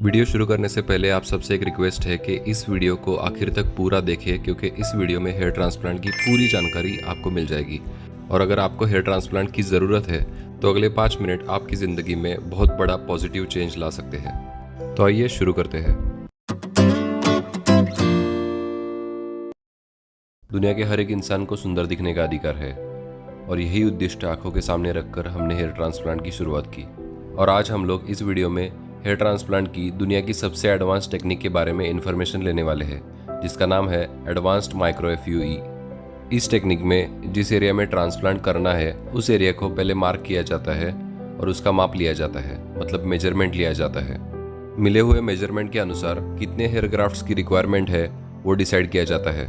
Video शुरू करने से पहले आप सबसे एक रिक्वेस्ट है कि इस वीडियो को आखिर तक पूरा देखें, क्योंकि इस वीडियो में हेयर ट्रांसप्लांट की पूरी जानकारी आपको मिल जाएगी। और अगर आपको हेयर ट्रांसप्लांट की ज़रूरत है तो अगले 5 मिनट आपकी ज़िंदगी में बहुत बड़ा पॉजिटिव चेंज ला सकते हैं। तो आइए शुरू करते हैं। दुनिया के हर एक इंसान को सुंदर दिखने का अधिकार है और यही उद्देश्य आंखों के सामने रखकर हमने हेयर ट्रांसप्लांट की शुरुआत की। और आज हम लोग इस वीडियो में हेयर ट्रांसप्लांट की दुनिया की सबसे एडवांस टेक्निक के बारे में इन्फॉर्मेशन लेने वाले हैं, जिसका नाम है एडवांस्ड माइक्रो एफयूई। इस टेक्निक में जिस एरिया में ट्रांसप्लांट करना है उस एरिया को पहले मार्क किया जाता है और उसका माप लिया जाता है, मतलब मेजरमेंट लिया जाता है। मिले हुए मेजरमेंट के अनुसार कितने हेयर ग्राफ्ट्स की रिक्वायरमेंट है वो डिसाइड किया जाता है।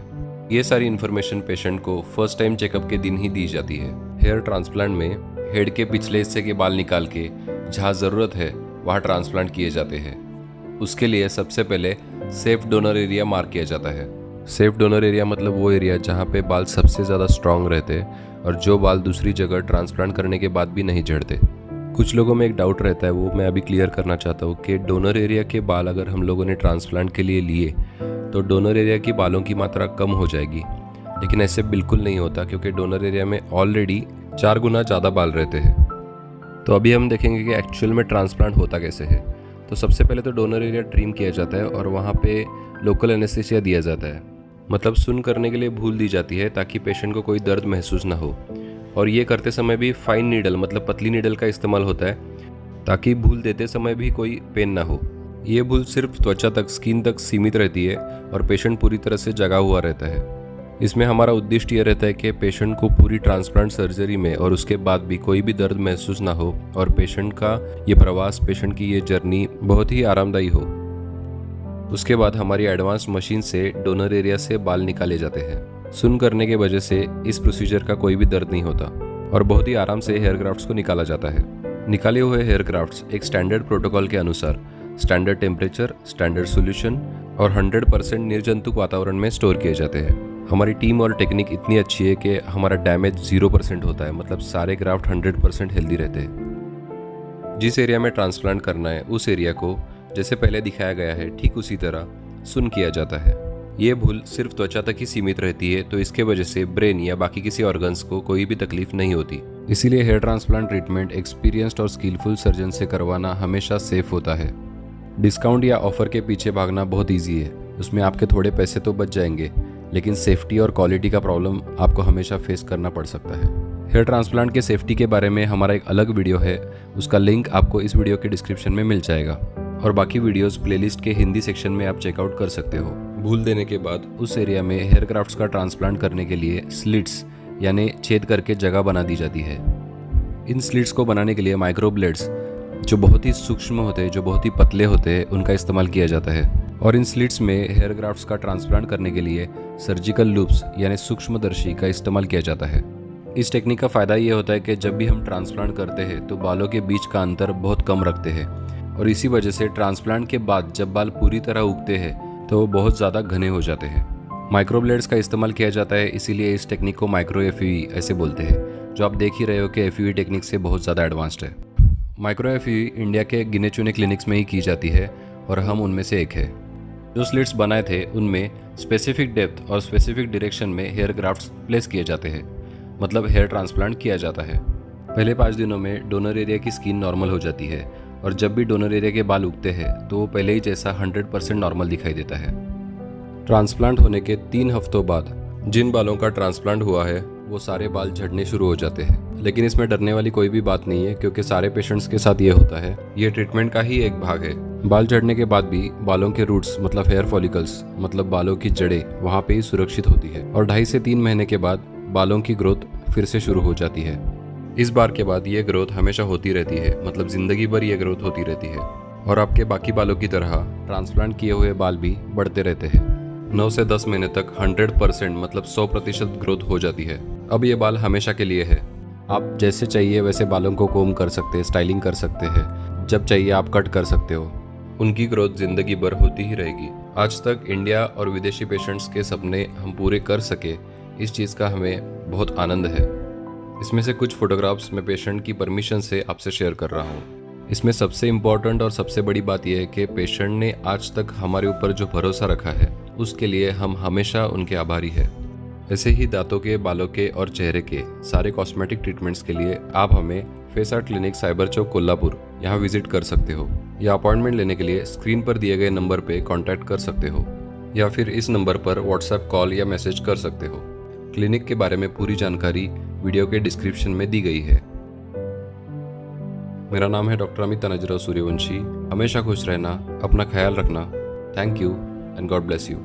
ये सारी इन्फॉर्मेशन पेशेंट को फर्स्ट टाइम चेकअप के दिन ही दी जाती है। हेयर ट्रांसप्लांट में हेड के पिछले हिस्से के बाल निकाल के जहाँ ज़रूरत है वहाँ ट्रांसप्लांट किए जाते हैं। उसके लिए सबसे पहले सेफ डोनर एरिया मार्क किया जाता है। सेफ डोनर एरिया मतलब वो एरिया जहाँ पे बाल सबसे ज़्यादा स्ट्रांग रहते और जो बाल दूसरी जगह ट्रांसप्लांट करने के बाद भी नहीं झड़ते। कुछ लोगों में एक डाउट रहता है, वो मैं अभी क्लियर करना चाहता हूँ कि डोनर एरिया के बाल अगर हम लोगों ने ट्रांसप्लांट के लिए लिए तो डोनर एरिया की बालों की मात्रा कम हो जाएगी, लेकिन ऐसे बिल्कुल नहीं होता, क्योंकि डोनर एरिया में ऑलरेडी 4 गुना ज़्यादा बाल रहते हैं। तो अभी हम देखेंगे कि एक्चुअल में ट्रांसप्लांट होता कैसे है। तो सबसे पहले तो डोनर एरिया ट्रिम किया जाता है और वहाँ पे लोकल एनेस्थीसिया दिया जाता है, मतलब सुन करने के लिए भूल दी जाती है ताकि पेशेंट को कोई दर्द महसूस ना हो। और ये करते समय भी फाइन नीडल मतलब पतली नीडल का इस्तेमाल होता है ताकि भूल देते समय भी कोई पेन ना हो। ये भूल सिर्फ त्वचा तक, स्किन तक सीमित रहती है और पेशेंट पूरी तरह से जगा हुआ रहता है। इसमें हमारा उद्देश्य ये रहता है कि पेशेंट को पूरी ट्रांसप्लांट सर्जरी में और उसके बाद भी कोई भी दर्द महसूस ना हो और पेशेंट का ये प्रवास, पेशेंट की ये जर्नी बहुत ही आरामदायी हो। उसके बाद हमारी एडवांस मशीन से डोनर एरिया से बाल निकाले जाते हैं। सुन करने के वजह से इस प्रोसीजर का कोई भी दर्द नहीं होता और बहुत ही आराम से हेयर ग्राफ्ट्स को निकाला जाता है। निकाले हुए हेयर ग्राफ्ट्स एक स्टैंडर्ड प्रोटोकॉल के अनुसार स्टैंडर्ड टेम्परेचर, स्टैंडर्ड सोल्यूशन और 100% निर्जंतुक वातावरण में स्टोर किए जाते हैं। हमारी टीम और टेक्निक इतनी अच्छी है कि हमारा डैमेज 0% होता है, मतलब सारे ग्राफ्ट 100% हेल्दी रहते हैं। जिस एरिया में ट्रांसप्लांट करना है उस एरिया को जैसे पहले दिखाया गया है ठीक उसी तरह सुन किया जाता है। ये भूल सिर्फ त्वचा तक ही सीमित रहती है, तो इसके वजह से ब्रेन या बाकी किसी ऑर्गन्स को कोई भी तकलीफ नहीं होती। इसीलिए हेयर ट्रांसप्लांट ट्रीटमेंट एक्सपीरियंस्ड और स्किलफुल सर्जन से करवाना हमेशा सेफ होता है। डिस्काउंट या ऑफर के पीछे भागना बहुत ईजी है, उसमें आपके थोड़े पैसे तो बच जाएंगे, लेकिन सेफ्टी और क्वालिटी का प्रॉब्लम आपको हमेशा फेस करना पड़ सकता है। हेयर ट्रांसप्लांट के सेफ्टी के बारे में हमारा एक अलग वीडियो है, उसका लिंक आपको इस वीडियो के डिस्क्रिप्शन में मिल जाएगा और बाकी वीडियोस प्लेलिस्ट के हिंदी सेक्शन में आप चेकआउट कर सकते हो। भूल देने के बाद उस एरिया में हेयर ग्राफ्ट्स का ट्रांसप्लांट करने के लिए स्लिट्स यानी छेद करके जगह बना दी जाती है। इन स्लिट्स को बनाने के लिए माइक्रो ब्लेड्स जो बहुत ही सूक्ष्म होते हैं, जो बहुत ही पतले होते हैं, उनका इस्तेमाल किया जाता है। और इन स्लिट्स में हेयर ग्राफ्ट्स का ट्रांसप्लांट करने के लिए सर्जिकल लूप्स यानी सूक्ष्मदर्शी का इस्तेमाल किया जाता है। इस टेक्निक का फ़ायदा ये होता है कि जब भी हम ट्रांसप्लांट करते हैं तो बालों के बीच का अंतर बहुत कम रखते हैं और इसी वजह से ट्रांसप्लांट के बाद जब बाल पूरी तरह उगते हैं तो वो बहुत ज़्यादा घने हो जाते हैं। माइक्रोब्लेड्स का इस्तेमाल किया जाता है, इसीलिए इस टेक्निक को माइक्रो एफयूई ऐसे बोलते हैं, जो आप देख ही रहे हो कि एफयूई टेक्निक से बहुत ज़्यादा एडवांस्ड है। माइक्रो एफयूई इंडिया के गिने चुने क्लिनिक्स में ही की जाती है और हम उनमें से एक है। जो स्लिट्स बनाए थे उनमें स्पेसिफिक डेप्थ और स्पेसिफिक डायरेक्शन में हेयर ग्राफ्ट्स प्लेस किए जाते हैं, मतलब हेयर ट्रांसप्लांट किया जाता है। पहले 5 दिनों में डोनर एरिया की स्किन नॉर्मल हो जाती है और जब भी डोनर एरिया के बाल उगते हैं तो वो पहले ही जैसा 100% नॉर्मल दिखाई देता है। ट्रांसप्लांट होने के 3 हफ्तों बाद जिन बालों का ट्रांसप्लांट हुआ है वो सारे बाल झड़ने शुरू हो जाते हैं, लेकिन इसमें डरने वाली कोई भी बात नहीं है, क्योंकि सारे पेशेंट्स के साथ ये होता है। ये ट्रीटमेंट का ही एक भाग है। बाल झड़ने के बाद भी बालों के रूट्स मतलब हेयर फॉलिकल्स मतलब बालों की जड़ें वहाँ पे ही सुरक्षित होती है और 2.5 से 3 महीने के बाद बालों की ग्रोथ फिर से शुरू हो जाती है। इस बार के बाद ये ग्रोथ हमेशा होती रहती है, मतलब जिंदगी भर ये ग्रोथ होती रहती है और आपके बाकी बालों की तरह ट्रांसप्लांट किए हुए बाल भी बढ़ते रहते हैं। 9 से 10 महीने तक 100% मतलब 100% ग्रोथ हो जाती है। अब ये बाल हमेशा के लिए है। आप जैसे चाहिए वैसे बालों को कोम कर सकते हैं, स्टाइलिंग कर सकते हैं, जब चाहिए आप कट कर सकते हो। उनकी ग्रोथ जिंदगी भर होती ही रहेगी। आज तक इंडिया और विदेशी पेशेंट्स के सपने हम पूरे कर सके, इस चीज़ का हमें बहुत आनंद है। इसमें से कुछ फोटोग्राफ्स मैं पेशेंट की परमिशन से आपसे शेयर कर रहा हूँ। इसमें सबसे इम्पोर्टेंट और सबसे बड़ी बात यह है कि पेशेंट ने आज तक हमारे ऊपर जो भरोसा रखा है उसके लिए हम हमेशा उनके आभारी हैं। ऐसे ही दांतों के, बालों के और चेहरे के सारे कॉस्मेटिक ट्रीटमेंट्स के लिए आप हमें फेस आर्ट क्लिनिक साइबर चौक कोल्हापुर यहाँ विजिट कर सकते हो, या अपॉइंटमेंट लेने के लिए स्क्रीन पर दिए गए नंबर पे कांटेक्ट कर सकते हो, या फिर इस नंबर पर व्हाट्सएप कॉल या मैसेज कर सकते हो। क्लिनिक के बारे में पूरी जानकारी वीडियो के डिस्क्रिप्शन में दी गई है। मेरा नाम है डॉक्टर अमित तनेजराव सूर्यवंशी। हमेशा खुश रहना, अपना ख्याल रखना। Thank you and God bless you.